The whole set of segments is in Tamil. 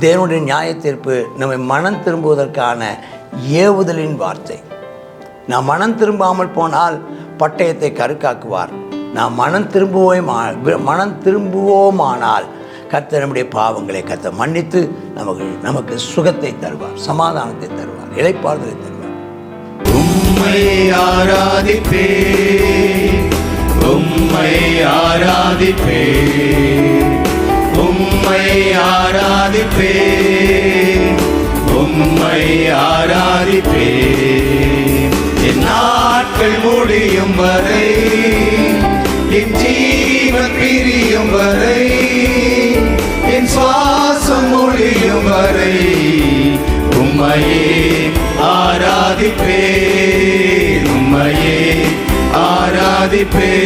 தேவனுடைய நியாயத்தீர்ப்பு நம்மை மனம் திரும்புவதற்கான ஏவுதலின் வார்த்தை. நாம் மனம் திரும்பாமல் போனால் பட்டயத்தை கருக்காக்குவார். நாம் மனம் திரும்புவோமானால் கர்த்தர் நம்முடைய பாவங்களை கர்த்தர் மன்னித்து நமக்கு சுகத்தை தருவார், சமாதானத்தை தருவார், இளைப்பாறுதலை தருவார். உம்மை ஆராதிப்பே, உம்மை ஆராதிப்பே, உம்மை ஆராதிப்பே, உம்மை ஆராதிப்பே. என் நாட்கள் முடியும் வரை, என் ஜீவன் பிரியும் வரை, என் சுவாசம் முடியும் வரை உம்மையே ஆராதிப்பேன், உம்மையே ஆராதிப்பேன்,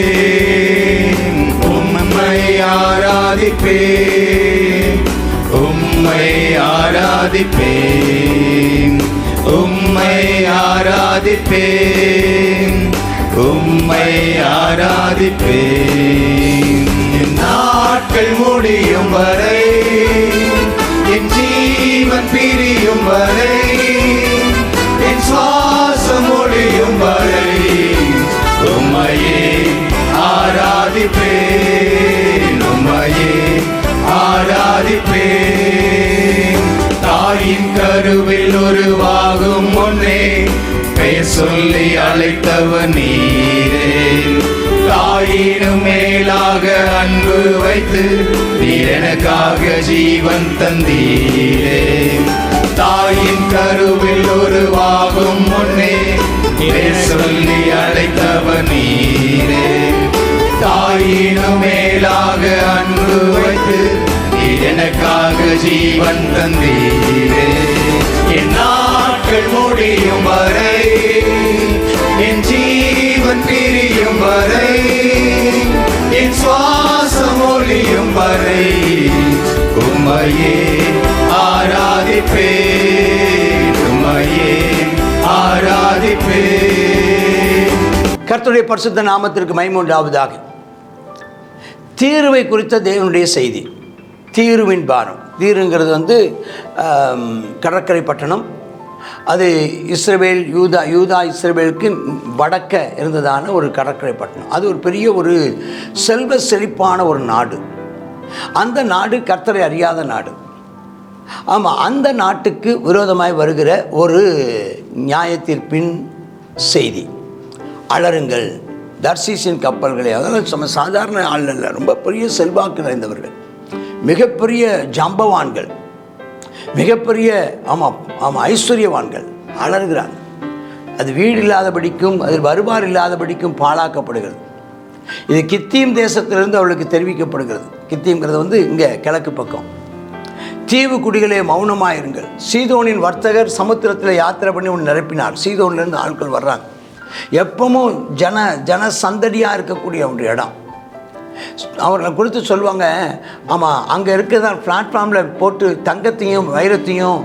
உம்மை ஆராதிப்பேன், உம்மை ஆராதிப்பேன், உம்மை ஆராதிப்பேன், உம்மை ஆராதிப்பேன். என் நாட்கள் முடியும் வரை, என் ஜீவன் பிரியும் வரை, என் சுவாசம் முடியும் வரை உம்மையே ஆராதிப்பேன், உம்மையே ஆராதிப்பேன். தாயின் கருவில் உருவாகும் முன்னே பெயர் சொல்லி அழைத்தவர் நீரே. தாயினும் மேலாக அன்பு வைத்து நீர் எனக்காக ஜீவன் தந்தீரே. தாயின் கருவில் உருவாகும் முன்னே பெயர் சொல்லி அழைத்தவர் நீரே. தாயினும் மேலாக அன்பு வைத்து நீர் எனக்காக ஜீவன் தந்தீரே. என் நாட்கள் முடியும் வரை, என் ஜீவன் பிரியும் வரை, என் சுவாசம் ஒழியும் வரை உம்மையே ஆராதிப்பேன், உம்மையே ஆராதிப்பேன். கர்த்தருடைய பரிசுத்த நாமத்திற்கு மகிமை உண்டாவதாக. தீருவை குறித்த தேவனுடைய செய்தி. தீருவின் பாரம். தீருங்கிறது கடற்கரை பட்டணம். அது இஸ்ரவேல் யூதா இஸ்ரவேலுக்கு வடக்க இருந்ததான ஒரு கடற்கரை பட்டணம். அது ஒரு பெரிய ஒரு செல்வ செழிப்பான ஒரு நாடு. அந்த நாடு கர்த்தரை அறியாத நாடு. ஆமாம், அந்த நாட்டுக்கு விரோதமாய் வருகிற ஒரு நியாயத்தீர்ப்பின் செய்தி. அலறுங்கள், தர்சீசின் கப்பல்களை. அதெல்லாம் சாதாரண ஆள் அல்ல, ரொம்ப பெரிய செல்வாக்கு நிறைந்தவர்கள், மிகப்பெரிய ஜாம்பவான்கள், மிகப்பெரிய ஐஸ்வர்யவான்கள் அலறுகிறாங்க. அது வீடு இல்லாதபடிக்கும் அதில் வருவார் இல்லாதபடிக்கும் பாழாக்கப்படுகிறது. இது கித்தீம் தேசத்திலிருந்து அவளுக்கு தெரிவிக்கப்படுகிறது. கித்தீம்ங்கிறது இங்கே கிழக்கு பக்கம். தீவு குடிகளே மௌனமாயிருங்கள். சீதோனின் வர்த்தகர் சமுத்திரத்தில் யாத்திரை பண்ணி ஒன்று நிரப்பினார். சீதோனிலேருந்து ஆட்கள் வர்றாங்க. எப்பவும் ஜன சந்தடியாக இருக்கக்கூடிய ஒரு இடம். அவர்களை குறித்து சொல்லுவாங்க, ஆமாம், அங்கே இருக்கிறதா பிளாட்ஃபார்மில் போட்டு தங்கத்தையும் வைரத்தையும்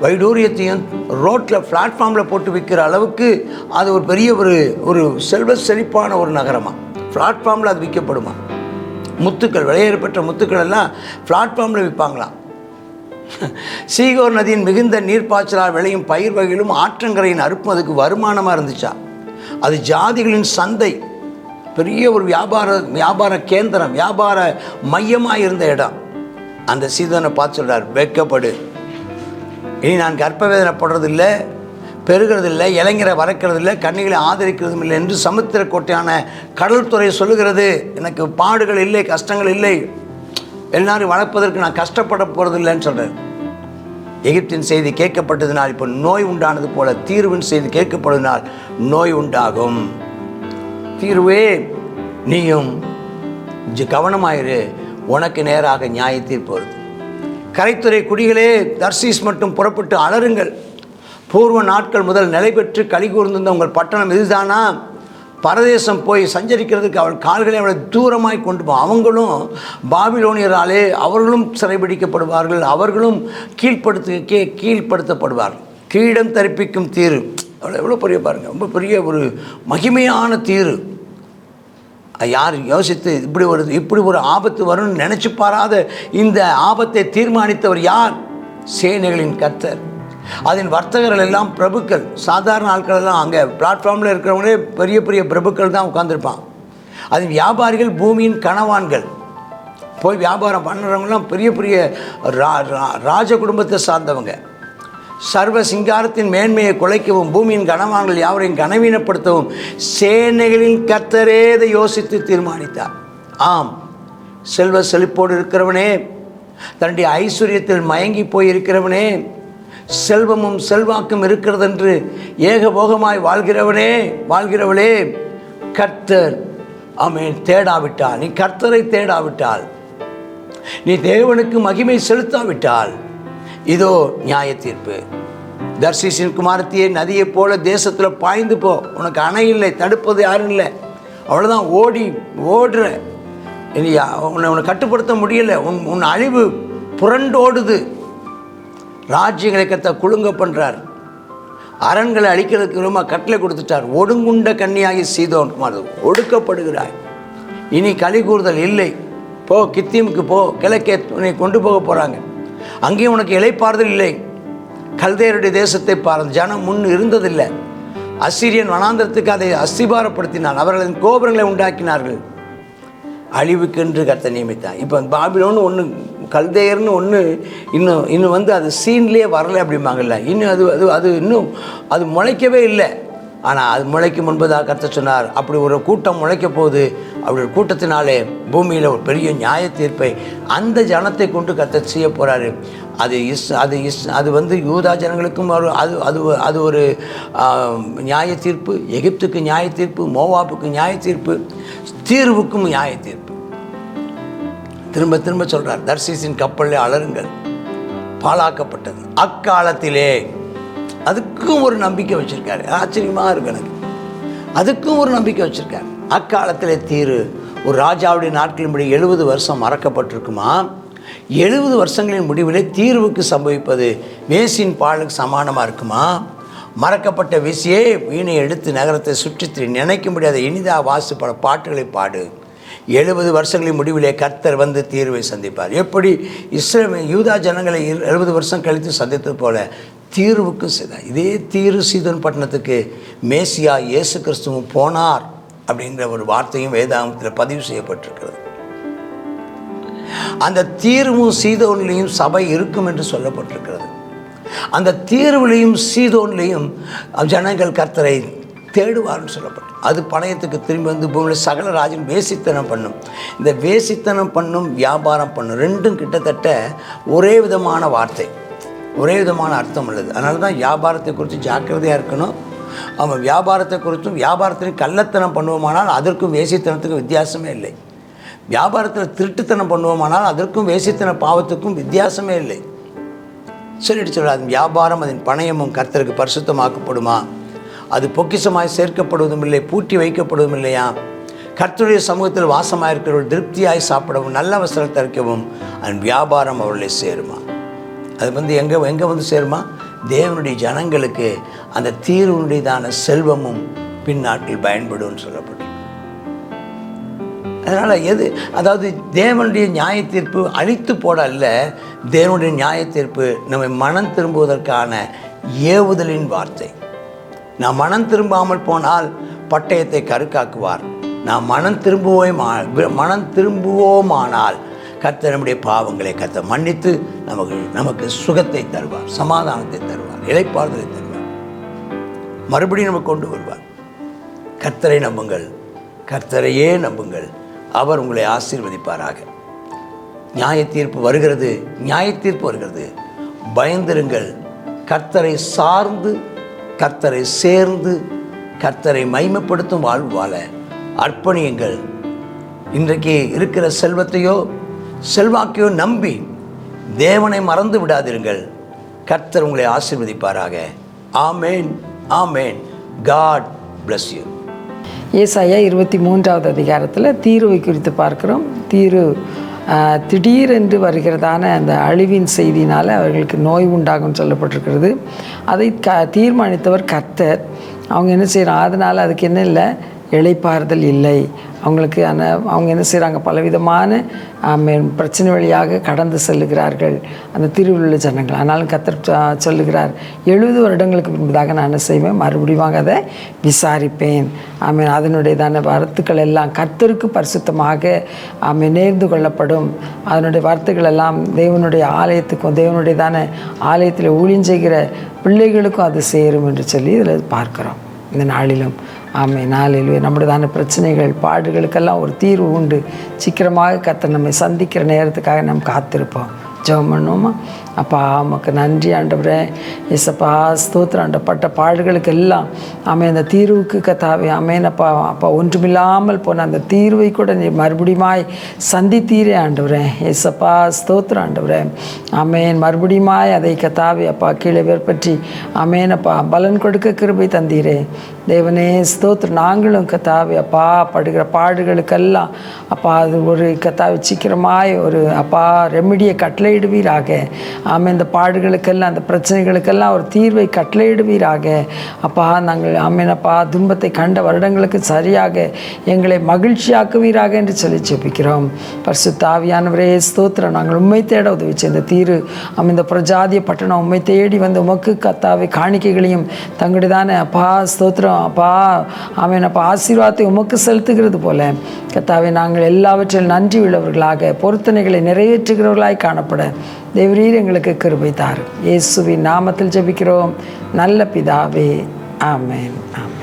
வைடூரியத்தையும் ரோட்டில் பிளாட்ஃபார்மில் போட்டு விற்கிற அளவுக்கு அது ஒரு பெரிய ஒரு செல்வ செழிப்பான ஒரு நகரமாக. பிளாட்ஃபார்மில் அது விற்கப்படுமா? முத்துக்கள், விலையேறப்பெற்ற முத்துக்கள் எல்லாம் பிளாட்ஃபார்மில் விற்பாங்களாம். சீகோர் நதியின் மிகுந்த நீர்ப்பாய்ச்சலால் விளையும் பயிர் வகைகளும் ஆற்றங்கரையின் அறுப்பும் அதுக்கு வருமானமாக இருந்துச்சா. அது ஜாதிகளின் சந்தை, பெரிய ஒரு வியாபார கேந்திரம், வியாபார மையமாக இருந்த இடம். அந்த சீதனை பார்த்து சொல்கிறார், வெட்கப்படு, இனி நான் கர்ப்பவேதனைப்படுறதில்லை, பெருகிறதில்லை, இளைஞரை வளர்க்கறதில்லை, கன்னிகளை ஆதரிக்கிறதும் இல்லை என்று சமுத்திர கோட்டையான கடல்துறை சொல்லுகிறது. எனக்கு பாடுகள் இல்லை, கஷ்டங்கள் இல்லை, எல்லாரும் வளர்ப்பதற்கு நான் கஷ்டப்பட போகிறதில்லைன்னு சொல்கிறேன். எகிப்தின் செய்தி கேட்கப்பட்டதினால் இப்போ நோய் உண்டானது போல தீர்வின் செய்தி கேட்கப்படுவதனால் நோய் உண்டாகும். தீர்வே, நீயும் கவனமாயிரு, உனக்கு நேராக நியாய தீர்ப்பு வருது. கரைத்துறை குடிகளே, தர்சீஸ் மட்டும் புறப்பட்டு அலறுங்கள். பூர்வ நாட்கள் முதல் நிலை பெற்று களி கூர்ந்திருந்த உங்கள் பட்டணம் இதுதானா? பரதேசம் போய் சஞ்சரிக்கிறதுக்கு அவள் கால்களை அவளை தூரமாய் கொண்டு போ. அவங்களும் பாபிலோனியராலே அவர்களும் சிறைபிடிக்கப்படுவார்கள், அவர்களும் கீழ்ப்படுத்தப்படுவார்கள். கிரீடம் தரிப்பிக்கும் தீரு, எவ்வளோ பெரிய பாருங்கள், ரொம்ப பெரிய ஒரு மகிமையான தீரு. யார் யோசித்து இப்படி ஒரு ஆபத்து வரும்னு நினச்சி பாராத இந்த ஆபத்தை தீர்மானித்தவர் யார்? சேனைகளின் கர்த்தர். அதன் வர்த்தகர்கள் எல்லாம் பிரபுக்கள், சாதாரண ஆட்கள் எல்லாம் அங்கே பிளாட்ஃபார்மில் இருக்கிறவங்களே பெரிய பெரிய பிரபுக்கள் தான் உட்காந்துருப்பான். அதன் வியாபாரிகள் பூமியின் கனவான்கள், போய் வியாபாரம் பண்ணுறவங்களாம் பெரிய பெரிய ராஜ குடும்பத்தை சார்ந்தவங்க. சர்வ சிங்காரத்தின் மேன்மையை குலைக்கவும் பூமியின் கனவான்கள் யாவரையும் கனவீனப்படுத்தவும் சேனைகளின் கர்த்தரே இதை யோசித்து தீர்மானித்தார். ஆம், செல்வ செழிப்போடு இருக்கிறவனே, தன்னுடைய ஐஸ்வர்யத்தில் மயங்கி போய் இருக்கிறவனே, செல்வமும் செல்வாக்கும் இருக்கிறதென்று ஏகபோகமாய் வாழ்கிறவளே, கர்த்தர் ஆமென் தேடாவிட்டால், நீ கர்த்தரை தேடாவிட்டால், நீ தேவனுக்கு மகிமை செலுத்தாவிட்டால், இதோ நியாய தீர்ப்பு. தர்சீசின் குமாரத்தியே, நதியைப் போல தேசத்தில் பாய்ந்து போ, உனக்கு அணை இல்லை, தடுப்பது யாரும் இல்லை, அவ்வளோதான், ஓடுற, உன்னை கட்டுப்படுத்த முடியலை, உன் அழிவு புரண்டோடுது. ராஜ்யங்களை கர்த்தர் குலுங்க பண்ணுறார், அரண்களை அழிக்கிறதுக்கு ரொம்ப கட்டளை கொடுத்துட்டார். ஒடுங்குண்ட கன்னியாகி சீதோன் குமாரன், ஒடுக்கப்படுகிறாய், இனி களி கூறுதல் இல்லை, போ கித்தீமுக்கு போ, கிழக்கே உன்னை கொண்டு போக போகிறாங்க, அங்கேயும் உனக்கு இளைப்பாறுதல் இல்லை. கல்தேயருடைய தேசத்தை பாருங்கள், ஜனம் முன் இருந்ததில்லை. அசீரியன் வனாந்தரத்துக்கு அதை அஸ்திபாரப்படுத்தினான், அவர்களின் கோபுரங்களை உண்டாக்கினார்கள். அழிவுக்கென்று கர்த்தர் நியமித்தான். இப்போ பாபிலோன்னு ஒன்று, கல்தேயர்னு ஒன்று இன்னும் வந்து அது சீன்லேயே வரலை அப்படிம்பாங்கல்ல, இன்னும் அது முளைக்கவே இல்லை. ஆனால் அது முளைக்கும் முன்பதாக கர்த்தர் சொன்னார், அப்படி ஒரு கூட்டம் முளைக்க போகுது, அப்படி ஒரு கூட்டத்தினாலே பூமியில் ஒரு பெரிய நியாய தீர்ப்பை அந்த ஜனத்தை கொண்டு கர்த்தர் செய்ய போகிறாரு. அது வந்து யூதா ஜனங்களுக்கும் அது ஒரு நியாய தீர்ப்பு, எகிப்துக்கு நியாய தீர்ப்பு, மோவாப்புக்கு நியாய தீர்ப்பு, தீர்வுக்கும் நியாய தீர்ப்பு. திரும்ப திரும்ப சொல்கிறார், தர்சீசின் கப்பலில் அலறுங்கள், பாழாக்கப்பட்டது அக்காலத்திலே. அதுக்கும் ஒரு நம்பிக்கை வச்சுருக்காரு. ஆச்சரியமாக இருக்கு எனக்கு. அதுக்கும் ஒரு நம்பிக்கை வச்சுருக்காரு. அக்காலத்திலே தீரு ஒரு ராஜாவுடைய நாட்களின்படி 70 வருஷம் மறக்கப்பட்டிருக்குமா? 70 வருஷங்களின் முடிவிலே தீர்வுக்கு சம்பவிப்பது வேசின் பாலுக்கு சமானமாக இருக்குமா? மறக்கப்பட்ட வேசியே, வீணை எடுத்து நகரத்தை சுற்றி நினைக்க முடியாத இனிதாக வாசிப்பட பாட்டுகளை பாடு. 70 வருஷங்களின் முடிவிலே கர்த்தர் வந்து தீர்வை சந்திப்பார். எப்படி யூதா ஜனங்களை 70 வருஷம் கழித்து சந்தித்தது போல தீர்வுக்கும் செய்தார். இதே தீரு சீதோன் பட்டணத்துக்கு மேசியா இயேசு கிறிஸ்துவும் போனார் அப்படிங்கிற ஒரு வார்த்தையும் வேதாகமத்தில் பதிவு செய்யப்பட்டிருக்கிறது. அந்த தீர்வும் சீதோன்லையும் சபை இருக்கும் என்று சொல்லப்பட்டிருக்கிறது. அந்த தீர்விலையும் சீதோன்லையும் ஜனங்கள் கர்த்தரை தேடுவார்னு சொல்லப்படும். அது பணயத்துக்கு திரும்பி வந்து பூமியில் சகல ராஜன் வேசித்தனம் பண்ணும். இந்த வேசித்தனம் பண்ணும், வியாபாரம் பண்ணும், ரெண்டும் கிட்டத்தட்ட ஒரே விதமான வார்த்தை, ஒரே விதமான அர்த்தம் உள்ளது. அதனால தான் வியாபாரத்தை குறித்து ஜாக்கிரதையாக இருக்கணும். அவன் வியாபாரத்தை குறித்தும், வியாபாரத்திலையும் கள்ளத்தனம் பண்ணுவோமானால் அதற்கும் வேசித்தனத்துக்கும் வித்தியாசமே இல்லை. வியாபாரத்தில் திருட்டுத்தனம் பண்ணுவோமானால் அதற்கும் வேசித்தன பாவத்துக்கும் வித்தியாசமே இல்லை. சொல்லிட்டு சொல்கிறார், வியாபாரம் அதன் பணயமும் கர்த்தருக்கு பரிசுத்தமாக்கப்படுமா? அது பொக்கிஷமாய் சேர்க்கப்படுவதும் இல்லை, பூட்டி வைக்கப்படுவதும் இல்லையா? கர்த்தருடைய சமூகத்தில் வாசமாக இருக்கிறவர்கள் திருப்தியாய் சாப்பிடவும் நல்ல வஸ்திரம் தரிக்கவும் அதன் வியாபாரம் அவர்களை சேருமா? அது வந்து எங்கே வந்து சேருமா? தேவனுடைய ஜனங்களுக்கு அந்த தீர்வுடையதான செல்வமும் பின்னாட்டில் பயன்படும்னு சொல்லப்படும். அதனால் அதாவது தேவனுடைய நியாய தீர்ப்பு அழித்து போட அல்ல, தேவனுடைய நியாய தீர்ப்பு நம்மை மனம் திரும்புவதற்கான ஏவுதலின் வார்த்தை. நாம் மனம் திரும்பாமல் போனால் பட்டயத்தை கருக்காக்குவார். நாம் மனம் திரும்புவோமானால் கர்த்தர் நம்முடைய பாவங்களை கர்த்தர் மன்னித்து நமக்கு சுகத்தை தருவார், சமாதானத்தை தருவார், இளைப்பாறுதலை தருவார், மறுபடியும் நமக்கு கொண்டு வருவார். கர்த்தரை நம்புங்கள், கர்த்தரையே நம்புங்கள், அவர் உங்களை ஆசீர்வதிப்பாராக. நியாய தீர்ப்பு வருகிறது, நியாய தீர்ப்பு வருகிறது, பயந்திருங்கள். கர்த்தரை சார்ந்து, கர்த்தரை சேர்ந்து, கர்த்தரை மகிமைப்படுத்தும் வாழ்வு வாழ அர்ப்பணியுங்கள். இன்றைக்கு இருக்கிற செல்வத்தையோ செல்வாக்கையோ நம்பி தேவனை மறந்து விடாதிருங்கள். கர்த்தர் உங்களை ஆசீர்வதிப்பாராக. ஆமேன், ஆமேன். God bless you. ஏசாயா 23வது அதிகாரத்தில் தீருவை குறித்து பார்க்கிறோம். தீரு திடீரென்று வருகிறதான அந்த அழிவின் செய்தினால் அவர்களுக்கு நோய் உண்டாகும் சொல்லப்பட்டிருக்கிறது. அதை தீர்மானித்தவர் கர்த்தர். அவங்க என்ன செய்கிறாங்க, அதனால் அதுக்கு என்ன இல்லை, இளைப்பாறுதல் இல்லை அவங்களுக்கு. அவங்க என்ன செய்கிறாங்க, பலவிதமான பிரச்சனை வழியாக கடந்து செல்லுகிறார்கள் அந்த தீர்வில் உள்ள ஜனங்கள். ஆனாலும் கர்த்தர் சொல்லுகிறார், 70 வருடங்களுக்கு பின்பதாக நான் என்ன செய்வேன், மறுபடியும் அதை விசாரிப்பேன். அதனுடையதான வார்த்தைகள் எல்லாம் கர்த்தருக்கு பரிசுத்தமாக நேர்ந்து கொள்ளப்படும். அதனுடைய வார்த்தைகள் எல்லாம் தேவனுடைய ஆலயத்துக்கும் தேவனுடையதான ஆலயத்தில் ஊழியம் செய்கிற பிள்ளைகளுக்கும் அது சேரும் என்று சொல்லி இதில் பார்க்குறோம். இந்த நாளிலும் நாளில் நம்முடையதான பிரச்சனைகள் பாடுகளுக்கெல்லாம் ஒரு தீர்வு உண்டு. சீக்கிரமாக கர்த்தர் நம்மை சந்திக்கிற நேரத்துக்காக நம்ம காத்திருப்போம். ஜெபம் பண்ணுவோமா? அப்பா உமக்கு நன்றி ஆண்டவரே. ஏசப்பா ஸ்தோத்திரம். ஆண்டப்பட்ட பாடுகளுக்கு எல்லாம் அந்த தீர்வுக்கு கர்த்தாவே அப்பா ஒன்றுமில்லாமல் போன அந்த தீர்வை கூட நீ மறுபடியுமாய் சந்தித்தீரே ஆண்டவரே. ஏசப்பா ஸ்தோத்திரம் ஆண்டவரே. மறுபடியுமாய் அதை கர்த்தாவே அப்பா கீழே வேற்பற்றி அப்பா பலன் கொடுக்க கிருபை தந்தீரே தேவனே. ஸ்தோத்திரம். நாங்களும் கர்த்தாவே அப்பா படுகிற பாடுகளுக்கெல்லாம் அப்பா அது ஒரு கர்த்தாவே சீக்கிரமாய் ஒரு அப்பா ரெமிடியை கட்டளையிடுவீராக. இந்த பாடுகளுக்கெல்லாம் அந்த பிரச்சனைகளுக்கெல்லாம் ஒரு தீர்வை கட்டளையிடுவீராக அப்பா. நாங்கள் அப்பா துன்பத்தை கண்ட வருடங்களுக்கு சரியாக எங்களை மகிழ்ச்சியாக்குவீராக என்று சொல்லி ஜெபிக்கிறோம். பரிசுத்த ஆவியானவரே ஸ்தோத்திரம். நாங்கள் உம்மை தேட உதவி செய்த தீரு இந்த பிரஜாதிய பட்டணம் உம்மை தேடி வந்து உமக்கு கர்த்தாவே காணிக்கைகளையும் தங்களுடையதான அப்பா ஸ்தோத்திரம் அப்பா அப்பா ஆசீர்வாதத்தை உமக்கு செலுத்துகிறது போல கர்த்தாவே நாங்கள் எல்லாவற்றிலும் நன்றி உள்ளவர்களாக பொருத்தனைகளை நிறைவேற்றுகிறவர்களாய் காணப்பட தேவரீர் எங்களுக்கு கிருபை தாரும். இயேசுவின் நாமத்தில் ஜெபிக்கிறோம் நல்ல பிதாவே. ஆமென். ஆமென்.